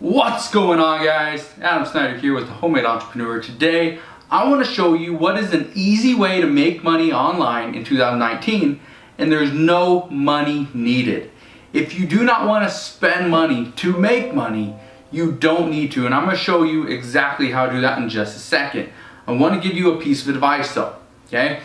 What's going on, guys? Adam Snyder here with the Homemade Entrepreneur. Today I want to show you what is an easy way to make money online in 2019, and there's no money needed. If you do not want to spend money to make money, you don't need to, and I'm going to show you exactly how to do that in just a second. I want to give you a piece of advice though, okay?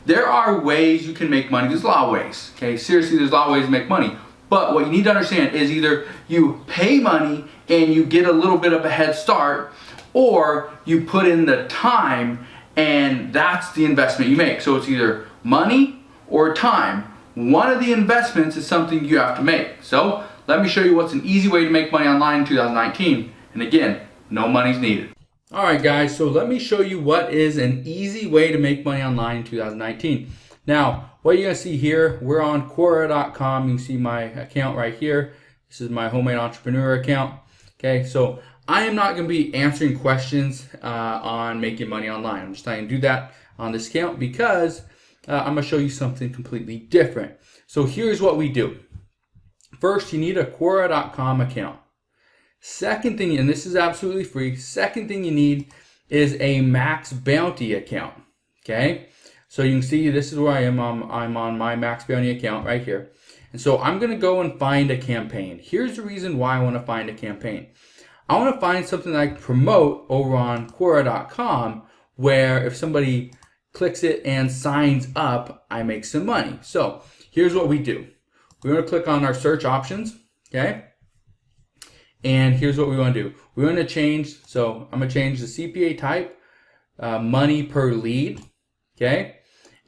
There are ways you can make money. There's a lot of ways, okay? Seriously, there's a lot of ways to make money. But what you need to understand is either you pay money and you get a little bit of a head start, or you put in the time and that's the investment you make. So it's either money or time. One of the investments is something you have to make. So let me show you what's an easy way to make money online in 2019. And again, no money's needed. Alright guys, so let me show you what is an easy way to make money online in 2019. Now, what you're going to see here, we're on Quora.com. You can see my account right here. This is my Homemade Entrepreneur account. Okay, so I am not going to be answering questions on making money online. I'm just not going to do that on this account because I'm going to show you something completely different. So here's what we do. First, you need a Quora.com account. Second thing, and this is absolutely free, second thing you need is a Max Bounty account. Okay? So you can see this is where I am. I'm on my Max Bounty account right here. And so I'm going to go and find a campaign. Here's the reason why I want to find a campaign. I want to find something that I can promote over on Quora.com where if somebody clicks it and signs up, I make some money. So here's what we do. We're going to click on our search options. Okay. And here's what we want to do. We're going to change. So I'm going to change the CPA type, money per lead. Okay.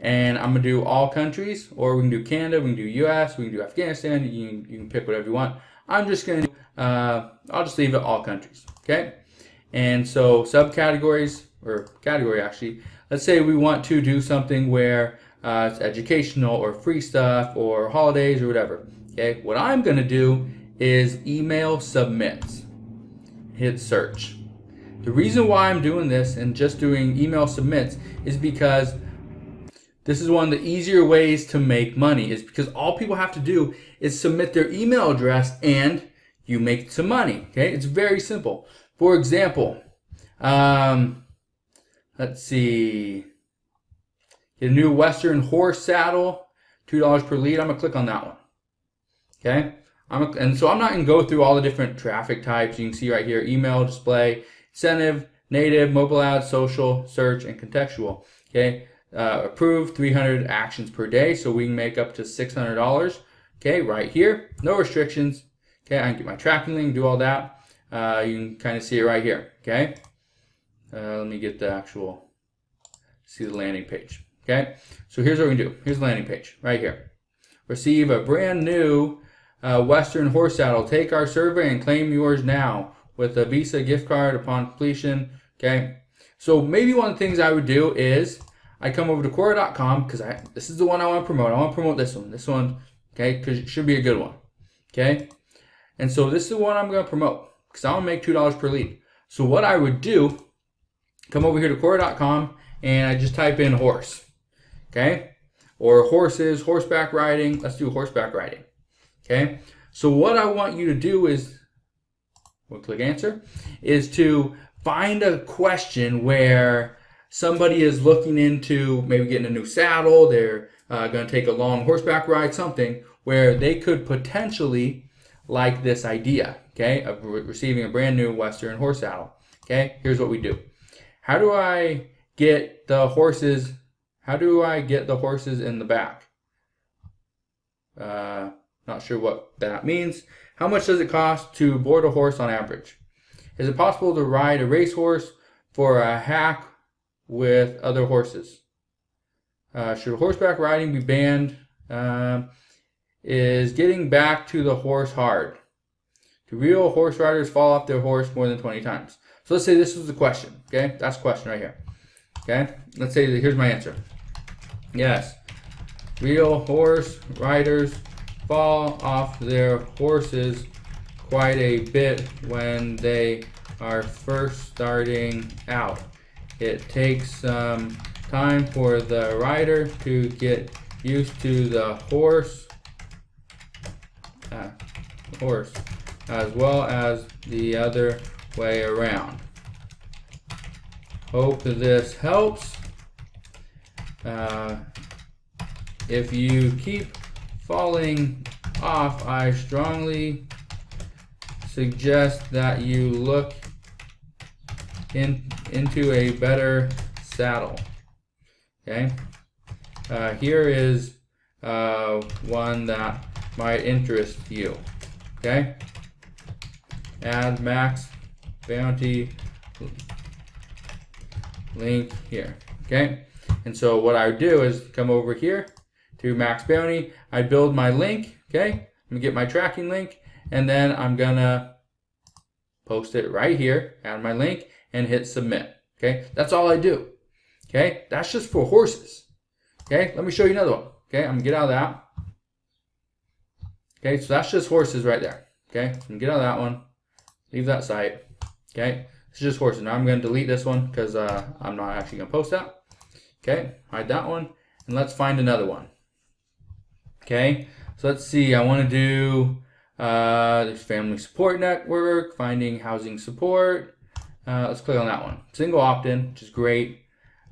And I'm going to do all countries, or we can do Canada, we can do US, we can do Afghanistan, you can pick whatever you want. I'm just going to, I'll just leave it all countries, okay? And so subcategories, or category actually, let's say we want to do something where it's educational or free stuff or holidays or whatever, okay? What I'm going to do is email submits, hit search. The reason why I'm doing this and just doing email submits is because this is one of the easier ways to make money, is because all people have to do is submit their email address and you make some money. Okay, it's very simple. For example, let's see, get a new Western horse saddle, $2 per lead. I'm gonna click on that one. Okay, and so I'm not gonna go through all the different traffic types. You can see right here: email, display, incentive, native, mobile ads, social, search, and contextual. Okay. Approved 300 actions per day, so we can make up to $600. Okay, right here, no restrictions. Okay, I can get my tracking link, do all that. You can kind of see it right here. Okay, let me get the actual, see the landing page. Okay, so here's what we can do. Here's the landing page right here. Receive a brand new Western horse saddle. Take our survey and claim yours now with a Visa gift card upon completion. Okay, so maybe one of the things I would do is I come over to Quora.com because this is the one I want to promote. I want to promote this one, okay, because it should be a good one, okay? And so this is the one I'm going to promote because I want to make $2 per lead. So what I would do, come over here to Quora.com and I just type in horse, okay? Or horses, horseback riding. Let's do horseback riding, okay? So what I want you to do is, we'll click answer, is to find a question where somebody is looking into maybe getting a new saddle, they're going to take a long horseback ride, something where they could potentially like this idea, okay, of receiving a brand new Western horse saddle. Okay, here's what we do. How do I get the horses, in the back? Not sure what that means. How much does it cost to board a horse on average? Is it possible to ride a racehorse for a hack with other horses? Should horseback riding be banned? Is getting back to the horse hard? Do real horse riders fall off their horse more than 20 times? So let's say this was the question, okay? That's the question right here, okay? Let's say that here's my answer. Yes, real horse riders fall off their horses quite a bit when they are first starting out. It takes some time for the rider to get used to the horse as well as the other way around. Hope this helps. If you keep falling off, I strongly suggest that you look into a better saddle. Okay. Here is one that might interest you. Okay. Add max bounty link here. Okay. And so what I would do is come over here to max bounty. I build my link. Okay. I'm gonna get my tracking link, and then I'm gonna post it right here, add my link, and hit submit. Okay. That's all I do. Okay. That's just for horses. Okay. Let me show you another one. Okay. I'm gonna get out of that. Okay. So that's just horses right there. Okay. I'm gonna get out of that one. Leave that site. Okay. It's just horses. Now I'm going to delete this one because I'm not actually going to post that. Okay, hide that one. And let's find another one. Okay, so let's see. I want to do there's family support network, finding housing support. Let's click on that one. Single opt-in, which is great.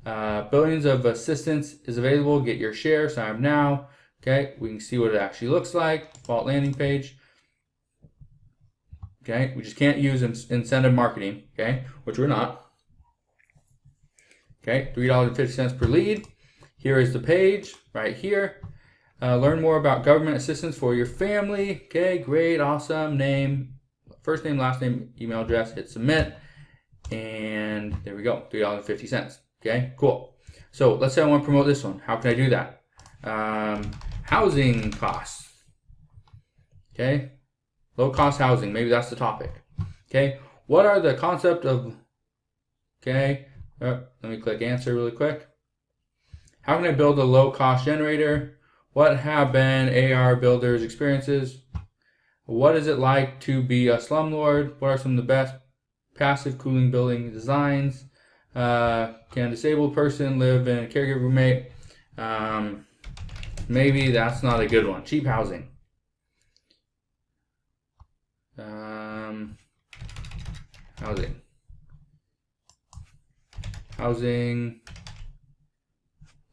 Billions of assistance is available. Get your share. Sign up now. Okay, we can see what it actually looks like. Default landing page. Okay, we just can't use incentive marketing, okay, which we're not. Okay, $3.50 per lead. Here is the page right here. Learn more about government assistance for your family. Okay, great, awesome. Name, first name, last name, email address, hit submit. And there we go, $3.50. Okay, cool. So let's say I want to promote this one. How can I do that? Housing costs. Okay. Low cost housing, maybe that's the topic. Okay, what are the concept of, okay, let me click answer really quick. How can I build a low cost generator? What have been AR builders' experiences? What is it like to be a slumlord? What are some of the best passive cooling building designs? Can a disabled person live in a caregiver roommate? Maybe that's not a good one. Cheap housing. Housing.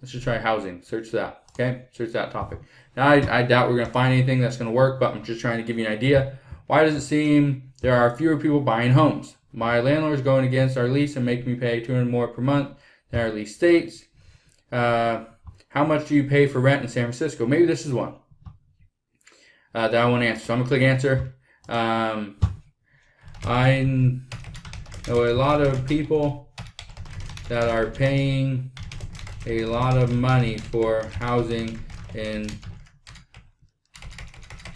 Let's just try housing. Search that. Okay, search that topic. Now I doubt we're gonna find anything that's gonna work, but I'm just trying to give you an idea. Why does it seem there are fewer people buying homes? My landlord is going against our lease and making me pay $200 more per month than our lease states. How much do you pay for rent in San Francisco? Maybe this is one that I want to answer. So I'm gonna click answer. I know a lot of people that are paying a lot of money for housing in,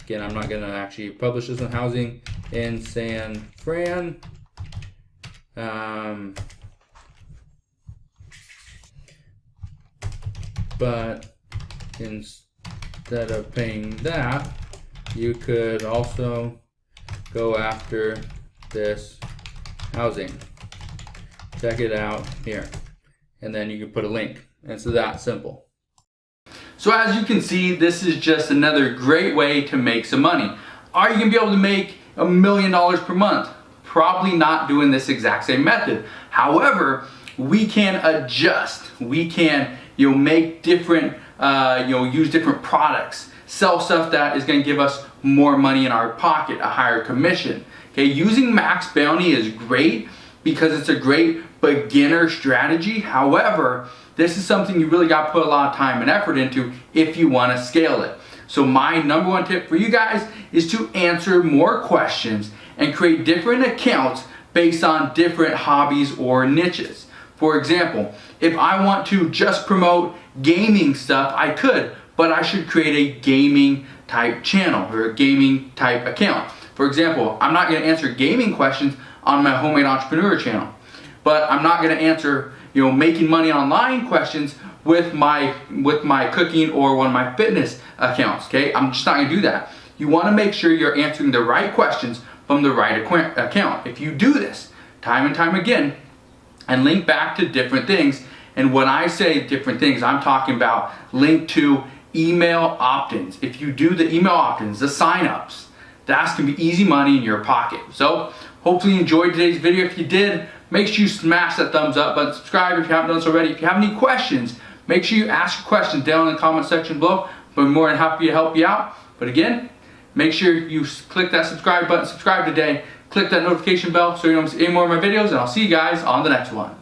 again, I'm not going to actually publish this one, housing in San Fran. But instead of paying that, you could also go after this housing. Check it out here. And then you can put a link. It's that simple. So as you can see, this is just another great way to make some money. Are you going to be able to make $1 million per month? Probably not doing this exact same method. However, we can adjust. We can, make different, use different products, sell stuff that is going to give us more money in our pocket, a higher commission. Okay, using max bounty is great because it's a great beginner strategy. However, this is something you really got to put a lot of time and effort into if you want to scale it. So my number one tip for you guys is to answer more questions and create different accounts based on different hobbies or niches. For example, if I want to just promote gaming stuff, I could, but I should create a gaming type channel or a gaming type account. For example, I'm not going to answer gaming questions on my Homemade Entrepreneur channel, but I'm not going to answer, making money online questions with my cooking or one of my fitness accounts. Okay, I'm just not going to do that. You want to make sure you're answering the right questions from the right account. If you do this time and time again and link back to different things, and when I say different things, I'm talking about link to email opt-ins. If you do the email opt-ins, the sign-ups, that's going to be easy money in your pocket. So hopefully you enjoyed today's video. If you did, make sure you smash that thumbs up button, subscribe if you haven't done so already. If you have any questions, make sure you ask your questions down in the comment section below. I'm more than happy to help you out. But again, make sure you click that subscribe button, subscribe today, click that notification bell so you don't miss any more of my videos, and I'll see you guys on the next one.